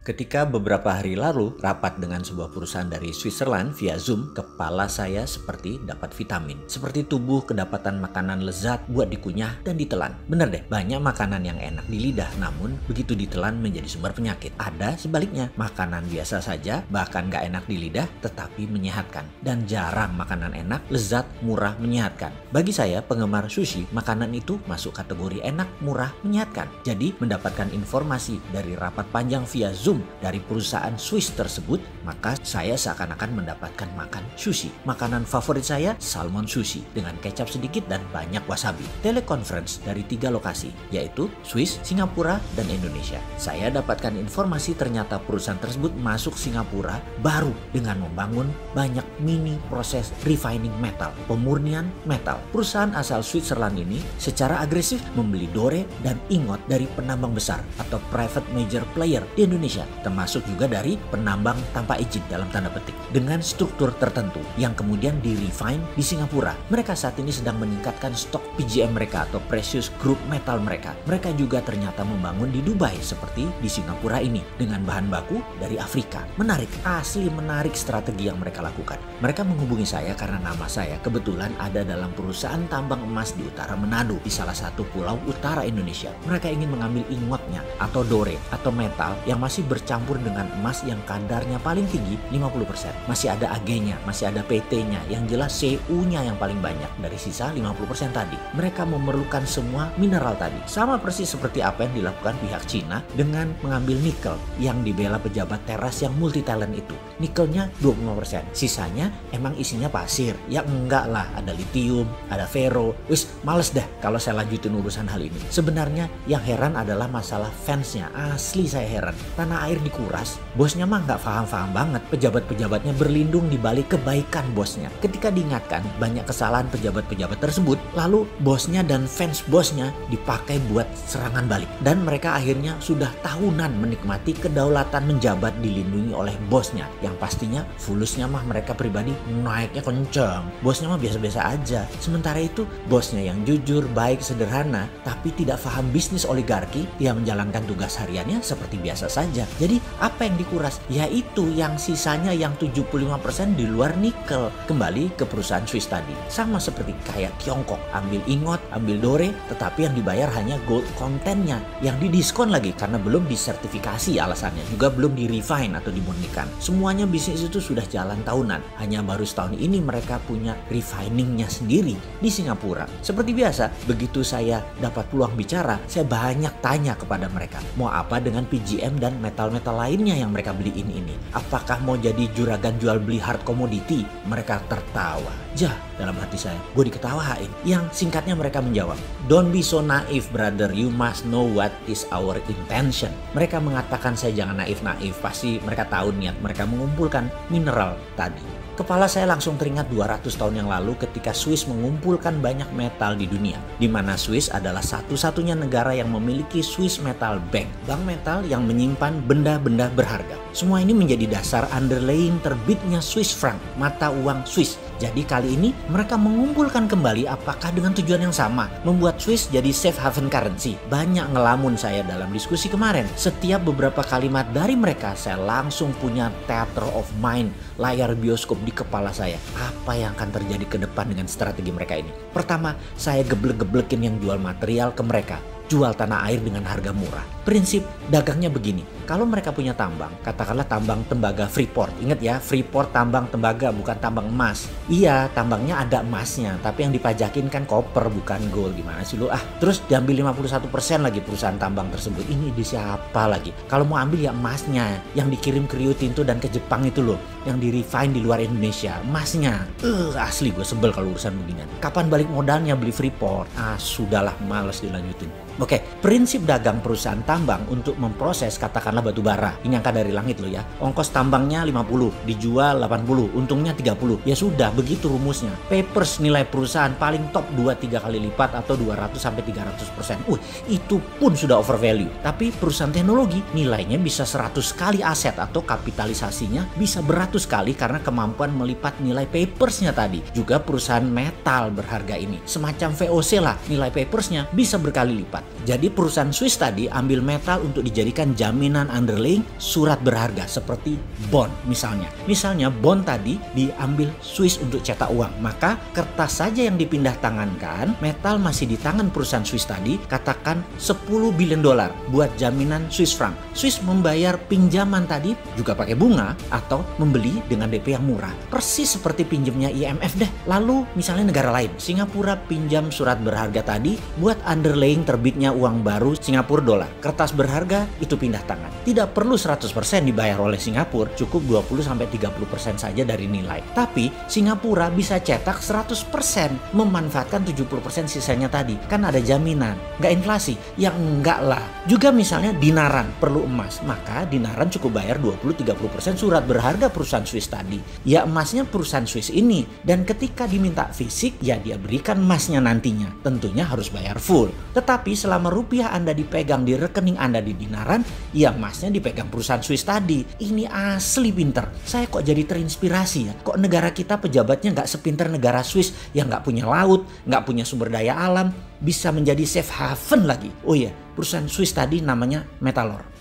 Ketika beberapa hari lalu rapat dengan sebuah perusahaan dari Switzerland via Zoom, kepala saya seperti dapat vitamin. Seperti tubuh kedapatan makanan lezat buat dikunyah dan ditelan. Bener deh, banyak makanan yang enak di lidah, namun begitu ditelan menjadi sumber penyakit. Ada sebaliknya, makanan biasa saja, bahkan gak enak di lidah, tetapi menyehatkan. Dan jarang makanan enak, lezat, murah, menyehatkan. Bagi saya, penggemar sushi, makanan itu masuk kategori enak, murah, menyehatkan. Jadi, mendapatkan informasi dari rapat panjang via Zoom dari perusahaan Swiss tersebut, maka saya seakan-akan mendapatkan makan sushi. Makanan favorit saya, salmon sushi dengan kecap sedikit dan banyak wasabi. Teleconference dari 3 lokasi, yaitu Swiss, Singapura, dan Indonesia. Saya dapatkan informasi ternyata perusahaan tersebut masuk Singapura baru dengan membangun banyak mini proses refining metal, pemurnian metal. Perusahaan asal Switzerland ini secara agresif membeli dore dan ingot dari penambang besar atau private major player di Indonesia, termasuk juga dari penambang tanpa izin dalam tanda petik, dengan struktur tertentu yang kemudian di-refine di Singapura. Mereka saat ini sedang meningkatkan stok PGM mereka atau precious group metal mereka. Mereka juga ternyata membangun di Dubai seperti di Singapura ini dengan bahan baku dari Afrika. Menarik, asli menarik strategi yang mereka lakukan. Mereka menghubungi saya karena nama saya kebetulan ada dalam perusahaan tambang emas di utara Manado, di salah satu pulau utara Indonesia. Mereka ingin mengambil ingotnya atau dore atau metal yang masih bercampur dengan emas yang kadarnya paling tinggi 50%. Masih ada Ag-nya, masih ada PT-nya, yang jelas Cu-nya yang paling banyak dari sisa 50% tadi. Mereka memerlukan semua mineral tadi. Sama persis seperti apa yang dilakukan pihak Cina dengan mengambil nikel yang dibela pejabat teras yang multi talent itu. Nikelnya 25%. Sisanya emang isinya pasir. Ya enggak lah, ada litium, ada fero. Wis, males dah kalau saya lanjutin urusan hal ini. Sebenarnya yang heran adalah masalah fansnya. Asli saya heran. Tanah air dikuras, bosnya mah nggak paham-paham banget. Pejabat-pejabatnya berlindung di balik kebaikan bosnya. Ketika diingatkan banyak kesalahan pejabat-pejabat tersebut, lalu bosnya dan fans bosnya dipakai buat serangan balik. Dan mereka akhirnya sudah tahunan menikmati kedaulatan menjabat dilindungi oleh bosnya. Yang pastinya fulusnya mah mereka pribadi naiknya kenceng. Bosnya mah biasa-biasa aja. Sementara itu bosnya yang jujur, baik, sederhana, tapi tidak paham bisnis oligarki, yang menjalankan tugas hariannya seperti biasa saja. Jadi apa yang dikuras? Yaitu yang sisanya yang 75% di luar nikel. Kembali ke perusahaan Swiss tadi. Sama seperti kayak Tiongkok. Ambil ingot, ambil dore, tetapi yang dibayar hanya gold kontennya. Yang didiskon lagi karena belum disertifikasi alasannya. Juga belum di-refine atau dimurnikan. Semuanya bisnis itu sudah jalan tahunan. Hanya baru setahun ini mereka punya refiningnya sendiri di Singapura. Seperti biasa, begitu saya dapat peluang bicara, saya banyak tanya kepada mereka. Mau apa dengan PGM dan metal-metal lainnya yang mereka beliin ini? Apakah mau jadi juragan jual beli hard commodity? Mereka tertawa. Jah, dalam hati saya, gue diketawain. Yang singkatnya mereka menjawab, "Don't be so naive, brother. You must know what is our intention." Mereka mengatakan saya jangan naif-naif. Pasti mereka tahu niat mereka mengumpulkan mineral tadi. Kepala saya langsung teringat 200 tahun yang lalu ketika Swiss mengumpulkan banyak metal di dunia. Di mana Swiss adalah satu-satunya negara yang memiliki Swiss Metal Bank. Bank metal yang menyimpan benda-benda berharga. Semua ini menjadi dasar underlying terbitnya Swiss franc, mata uang Swiss. Jadi kali ini mereka mengumpulkan kembali apakah dengan tujuan yang sama, membuat Swiss jadi safe haven currency. Banyak ngelamun saya dalam diskusi kemarin. Setiap beberapa kalimat dari mereka saya langsung punya theater of mind, layar bioskop di kepala saya. Apa yang akan terjadi ke depan dengan strategi mereka ini? Pertama, saya geblek-geblekin yang jual material ke mereka. Jual tanah air dengan harga murah. Prinsip dagangnya begini, kalau mereka punya tambang, katakanlah tambang tembaga Freeport. Ingat ya, Freeport tambang tembaga bukan tambang emas. Iya, tambangnya ada emasnya, tapi yang dipajakin kan koper bukan gold. Gimana sih lu? Terus diambil 51% lagi perusahaan tambang tersebut. Ini di siapa lagi? Kalau mau ambil ya emasnya, yang dikirim ke Rio Tinto dan ke Jepang itu loh, yang di-refine di luar Indonesia, emasnya. Asli gue sebel kalau urusan beginian. Kapan balik modalnya beli Freeport? Sudahlah, males dilanjutin. Oke, prinsip dagang perusahaan tambang untuk memproses katakanlah batu bara. Ini angka dari langit loh ya. Ongkos tambangnya 50, dijual 80, untungnya 30. Ya sudah, begitu rumusnya. Papers nilai perusahaan paling top 2-3 kali lipat atau 200-300%. Itu pun sudah overvalue. Tapi perusahaan teknologi nilainya bisa 100 kali aset atau kapitalisasinya bisa beratus kali karena kemampuan melipat nilai papersnya tadi. Juga perusahaan metal berharga ini. Semacam VOC lah, nilai papersnya bisa berkali lipat. Jadi perusahaan Swiss tadi ambil metal untuk dijadikan jaminan underlying surat berharga seperti bond misalnya. Misalnya bond tadi diambil Swiss untuk cetak uang, maka kertas saja yang dipindah tangankan, metal masih di tangan perusahaan Swiss tadi, katakan 10 billion dolar buat jaminan Swiss franc. Swiss membayar pinjaman tadi juga pakai bunga atau membeli dengan DP yang murah. Persis seperti pinjamnya IMF deh. Lalu misalnya negara lain, Singapura pinjam surat berharga tadi buat underlying terbitnya uang baru Singapura dolar. Kertas berharga itu pindah tangan. Tidak perlu 100% dibayar oleh Singapura, cukup 20-30% saja dari nilai. Tapi Singapura bisa cetak 100%, memanfaatkan 70% sisanya tadi. Kan ada jaminan, nggak inflasi. Ya enggak lah. Juga misalnya dinaran perlu emas, maka dinaran cukup bayar 20-30% surat berharga perusahaan Swiss tadi. Ya emasnya perusahaan Swiss ini, dan ketika diminta fisik ya dia berikan emasnya nantinya. Tentunya harus bayar full. Tetapi selama rupiah Anda dipegang di rekening Anda di dinaran, ya emasnya dipegang perusahaan Swiss tadi. Ini asli pinter. Saya kok jadi terinspirasi ya. Kok negara kita pejabatnya nggak sepinter negara Swiss yang nggak punya laut, nggak punya sumber daya alam, bisa menjadi safe haven lagi. Oh iya, perusahaan Swiss tadi namanya Metalor.